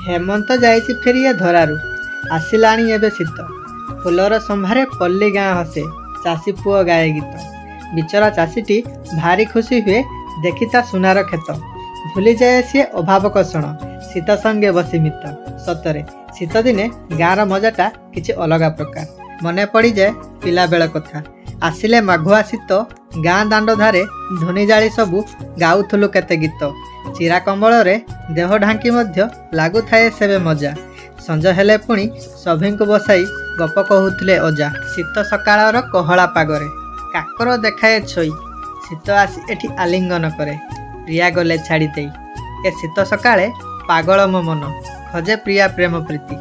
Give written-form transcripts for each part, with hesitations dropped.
हेमंत जाइछि फेरिया धरारू आसिलाणी एबे शीत फुलर संभारे पल्ली गाँ हसे चाषी पुओ गाए गीत बिचरा चाषीटी भारी खुशी हुए देखिता सुनार खेत भूली जाए सी अभाव कषण शीत संगे बसी मित सतरे शीत दिने गाँर मजाटा किछि अलगा प्रकार मने पड़ी जाए पिला बेल कथा आसिले माघुआ शीत गाँ दांड धारे धुनी जाली सबू गाउथुलु केते गीत चिरा कंबल रे देह ढांकी मध्य लागु थाए सेबे मजा संज हेले पुणी सभी को बसाई गप कहूले अजा शीत सकाळर कहला पागरे काकर देखाए छोई शीत आसी एठी आलिंगन करे प्रिया गले छाड़ी दे ए शीत सकाळे पागल मो मन खोजे प्रिया प्रेम प्रीति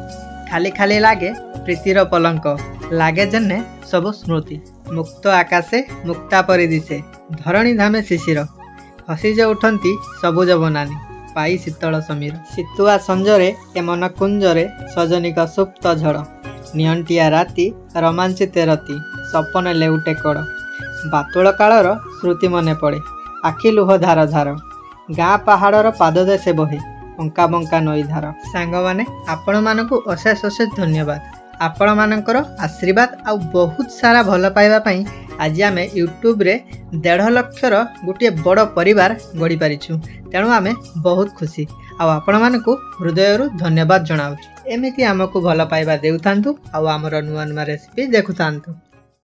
खाली खाली लागे प्रीतिर पलंक लागे जन्ने सब स्मृति मुक्त आकाशे मुक्ता परि दिशे धरणी धामे शिशिर हसीजे उठंती सबुज बनानी पाई शीतल समीर शीतुआ संजरे ए मन कुंजरे सजनिक सुप्त झड़ नियंटिया राति रोमांचित रति सपन लेउटे कड़ बातुल कालर श्रुति मने पड़े आखि लुह धार धार गाँ पहाड़र पाद देशे बहे बंका बंका नई धार सांग माने आपण मानकु अशेष अशेष धन्यवाद आपण मानकर आशीर्वाद आ बहुत सारा भल पाइबा पई आज आम यूट्यूब रे 1.5 लक्षर गोटे बड़ परिवार गढ़ी पारिछु तेणु आम बहुत खुशी आपण मानकु हृदय धन्यवाद जनाऊँ एमती आमको भल पाइबा देउथांतु आमर नुआ नुआ रेसिपी देखुथांतु।